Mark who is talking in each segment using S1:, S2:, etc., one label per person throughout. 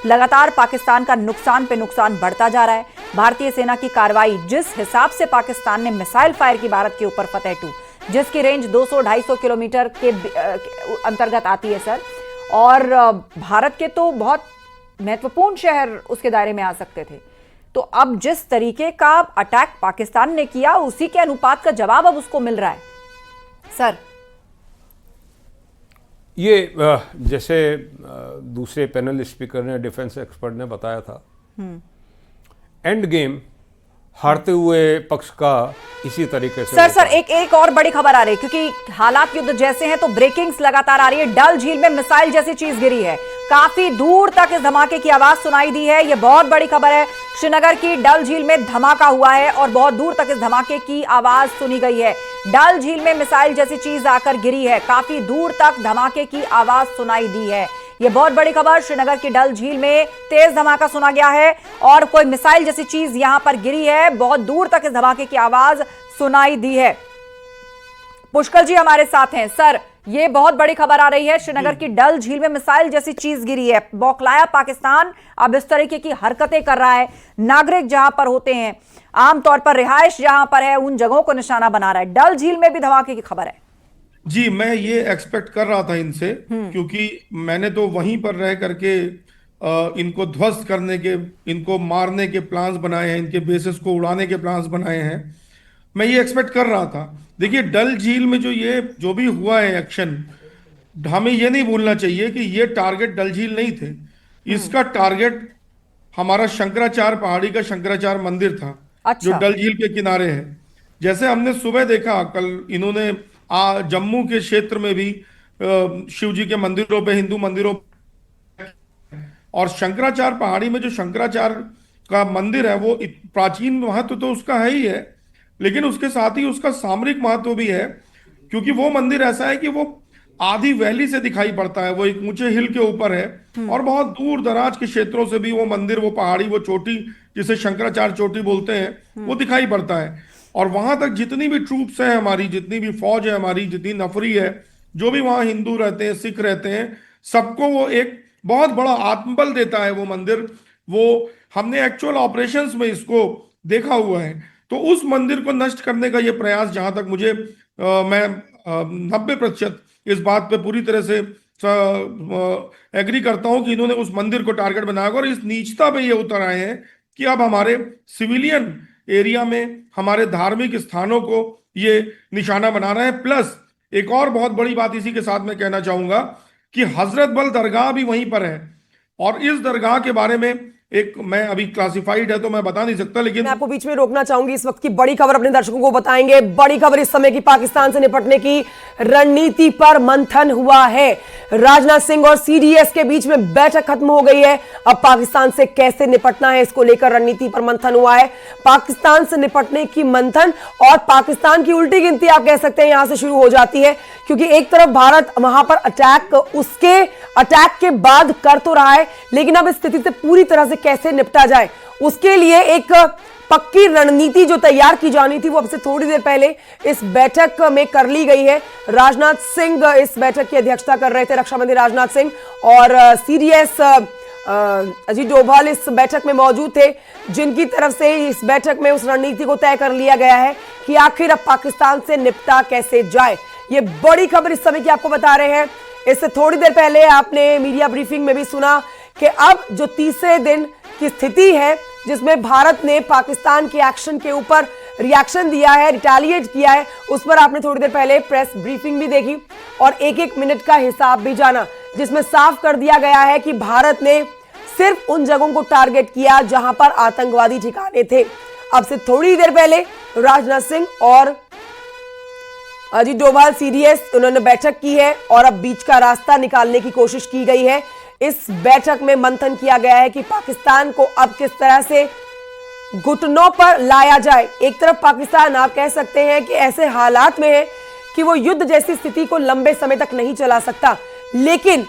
S1: लगातार पाकिस्तान का नुकसान पे नुकसान बढ़ता जा रहा है। भारतीय सेना की कार्रवाई, जिस हिसाब से पाकिस्तान ने मिसाइल फायर की भारत के ऊपर फतेह 2, जिसकी रेंज 200-250 किलोमीटर के अंतर्गत आती है सर, और भारत के तो बहुत महत्वपूर्ण शहर उसके दायरे में आ सकते थे। तो अब जिस तरीके का अटैक पाकिस्तान ने किया, उसी के अनुपात का जवाब अब उसको मिल रहा है सर।
S2: ये जैसे दूसरे पैनल स्पीकर ने, डिफेंस एक्सपर्ट ने बताया था, एंड गेम हारते हुए पक्ष का इसी तरीके से
S1: सर एक और बड़ी खबर आ रही है, क्योंकि हालात युद्ध जैसे हैं तो ब्रेकिंग्स लगातार आ रही है। डल झील में मिसाइल जैसी चीज गिरी है, काफी दूर तक इस धमाके की आवाज सुनाई दी है। यह बहुत बड़ी खबर है। श्रीनगर की डल झील में धमाका हुआ है और बहुत दूर तक इस धमाके की आवाज सुनी गई है। डल झील में मिसाइल जैसी चीज आकर गिरी है, काफी दूर तक धमाके की आवाज सुनाई दी है। यह बहुत बड़ी खबर। श्रीनगर की डल झील में तेज धमाका सुना गया है और कोई मिसाइल जैसी चीज यहां पर गिरी है, बहुत दूर तक इस धमाके की आवाज सुनाई दी है। पुष्कर जी हमारे साथ हैं। सर, ये बहुत बड़ी खबर आ रही है, श्रीनगर की डल झील में मिसाइल जैसी चीज गिरी है। बौखलाया पाकिस्तान अब इस तरीके की हरकतें कर रहा है। नागरिक जहां पर होते हैं, आमतौर पर रिहाइश जहां पर है, उन जगहों को निशाना बना रहा है। डल झील में भी धमाके की खबर है।
S3: जी, मैं ये एक्सपेक्ट कर रहा था इनसे, क्योंकि मैंने तो वहीं पर रह करके इनको ध्वस्त करने के, इनको मारने के प्लान्स बनाए हैं, इनके बेसिस को उड़ाने के प्लान्स बनाए हैं। मैं ये एक्सपेक्ट कर रहा था। देखिए, डल झील में जो भी हुआ है एक्शन, हमें ये नहीं भूलना चाहिए कि ये टारगेट डल झील नहीं थे। इसका टारगेट हमारा शंकराचार्य पहाड़ी का शंकराचार्य मंदिर था।
S1: अच्छा।
S3: जो डल झील के किनारे है। जैसे हमने सुबह देखा, कल इन्होंने जम्मू के क्षेत्र में भी शिव जी के मंदिरों पे, हिंदू मंदिरों, और शंकराचार्य पहाड़ी में जो शंकराचार्य का मंदिर है, वो प्राचीन महत्व तो उसका है ही है, लेकिन उसके साथ ही उसका सामरिक महत्व भी है, क्योंकि वो मंदिर ऐसा है कि वो आधी वैली से दिखाई पड़ता है। वो एक ऊंचे हिल के ऊपर है और बहुत दूर दराज के क्षेत्रों से भी वो मंदिर, वो पहाड़ी, वो चोटी जिसे शंकराचार्य चोटी बोलते हैं, वो दिखाई पड़ता है। और वहां तक जितनी भी ट्रूप्स है हमारी, जितनी भी फौज है हमारी, जितनी नफरी है, जो भी वहां हिंदू रहते हैं, सिख रहते हैं, सबको वो एक बहुत बड़ा आत्मबल देता है वो मंदिर। वो हमने एक्चुअल ऑपरेशंस में इसको देखा हुआ है। तो उस मंदिर को नष्ट करने का ये प्रयास, जहां तक मुझे मैं 90% इस बात पे पूरी तरह से एग्री करता हूं कि इन्होंने उस मंदिर को टारगेट बनाया, और इस नीचता पे ये उतर आए हैं कि अब हमारे सिविलियन एरिया में, हमारे धार्मिक स्थानों को ये निशाना बना रहे हैं। प्लस एक और बहुत बड़ी बात इसी के साथ मैं कहना चाहूंगा कि हजरत बल दरगाह भी वहीं पर है, और इस दरगाह के बारे में एक, मैं अभी क्लासिफाइड है तो मैं बता नहीं सकता, लेकिन
S4: मैं आपको बीच में रोकना चाहूंगी। इस वक्त की बड़ी खबर अपने दर्शकों को बताएंगे। बड़ी खबर इस समय की, पाकिस्तान से निपटने की रणनीति पर मंथन हुआ है। राजनाथ सिंह और सीडीएस के बीच में बैठक खत्म हो गई है। अब पाकिस्तान से कैसे निपटना है, इसको लेकर रणनीति पर मंथन हुआ है। पाकिस्तान से निपटने की मंथन और पाकिस्तान की उल्टी गिनती आप कह सकते हैं यहां से शुरू हो जाती है, क्योंकि एक तरफ भारत वहां पर अटैक, उसके अटैक के बाद कर तो रहा है, लेकिन अब इस स्थिति से पूरी तरह से कैसे निपटा जाए, उसके लिए एक पक्की रणनीति जो तैयार की जानी थी, वो अब से थोड़ी देर पहले इस बैठक में कर ली गई है। राजनाथ सिंह इस बैठक की अध्यक्षता कर रहे थे, रक्षा मंत्री राजनाथ सिंह, और सीडीएस अजीत डोभाल इस बैठक में मौजूद थे, जिनकी तरफ से इस बैठक में उस रणनीति को तय कर लिया गया है कि आखिर अब पाकिस्तान से निपटा कैसे जाए। ये बड़ी खबर इस समय की आपको बता रहे हैं। इससे थोड़ी देर पहले आपने मीडिया ब्रीफिंग में भी सुना कि अब जो तीसरे दिन की स्थिति है, जिसमें भारत ने पाकिस्तान के एक्शन के ऊपर रिएक्शन दिया है, रिटेलिएट किया है, उस पर आपने थोड़ी देर पहले प्रेस ब्रीफिंग भी देखी और एक एक मिनट का हिसाब भी जाना, जिसमें साफ कर दिया गया है कि भारत ने सिर्फ उन जगहों को टारगेट किया जहां पर आतंकवादी ठिकाने थे। अब से थोड़ी देर पहले राजनाथ सिंह और अजीत डोभाल सीडीएस, उन्होंने बैठक की है और अब बीच का रास्ता निकालने की कोशिश की गई है। इस बैठक में मंथन किया गया है कि पाकिस्तान को अब किस तरह से घुटनों पर लाया जाए। एक तरफ पाकिस्तान, आप कह सकते हैं कि ऐसे हालात में है कि वो युद्ध जैसी स्थिति को लंबे समय तक नहीं चला सकता, लेकिन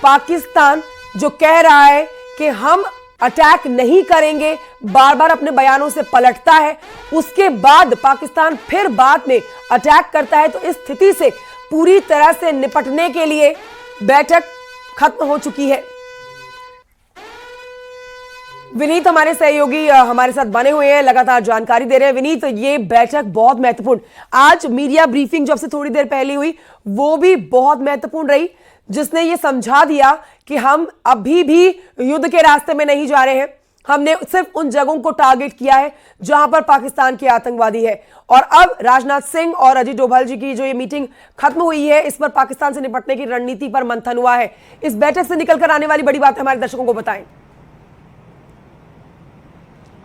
S4: पाकिस्तान जो कह रहा है कि हम अटैक नहीं करेंगे, बार बार अपने बयानों से पलटता है, उसके बाद पाकिस्तान फिर बाद में अटैक करता है। तो इस स्थिति से पूरी तरह से निपटने के लिए बैठक खत्म हो चुकी है। विनीत हमारे सहयोगी हमारे साथ बने हुए हैं, लगातार जानकारी दे रहे हैं। विनीत, ये बैठक बहुत महत्वपूर्ण, आज मीडिया ब्रीफिंग जो से थोड़ी देर पहले हुई वो भी बहुत महत्वपूर्ण रही, जिसने ये समझा दिया कि हम अभी भी युद्ध के रास्ते में नहीं जा रहे हैं। हमने सिर्फ उन जगहों को टारगेट किया है जहां पर पाकिस्तान के आतंकवादी है। और अब राजनाथ सिंह और अजीत डोभाल जी की जो ये मीटिंग खत्म हुई है, इस पर पाकिस्तान से निपटने की रणनीति पर मंथन हुआ है। इस बैठक से निकलकर आने वाली बड़ी बात हमारे दर्शकों को बताएं।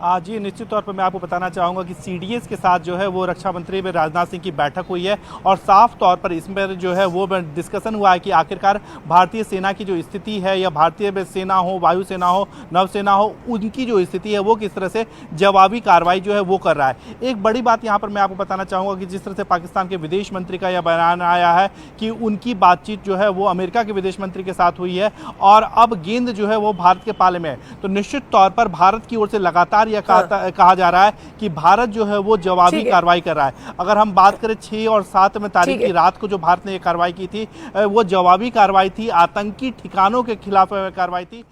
S5: जी, निश्चित तौर पर मैं आपको बताना चाहूँगा कि सीडीएस के साथ जो है वो रक्षा मंत्री राजनाथ सिंह की बैठक हुई है और साफ तौर पर इसमें जो है वो डिस्कशन हुआ है कि आखिरकार भारतीय सेना की जो स्थिति है, या भारतीय सेना हो, वायुसेना हो, नौसेना हो, उनकी जो स्थिति है वो किस तरह से जवाबी कार्रवाई जो है वो कर रहा है। एक बड़ी बात यहाँ पर मैं आपको बताना चाहूँगा कि जिस तरह से पाकिस्तान के विदेश मंत्री का यह बयान आया है कि उनकी बातचीत जो है वो अमेरिका के विदेश मंत्री के साथ हुई है और अब गेंद जो है वो भारत के पाले में है, तो निश्चित तौर पर भारत की ओर से लगातार यह कहा जा रहा है कि भारत जो है वो जवाबी कार्रवाई कर रहा है। अगर हम बात करें 6 और 7 में तारीख की रात को जो भारत ने ये कार्रवाई की थी वो जवाबी कार्रवाई थी, आतंकी ठिकानों के खिलाफ कार्रवाई थी।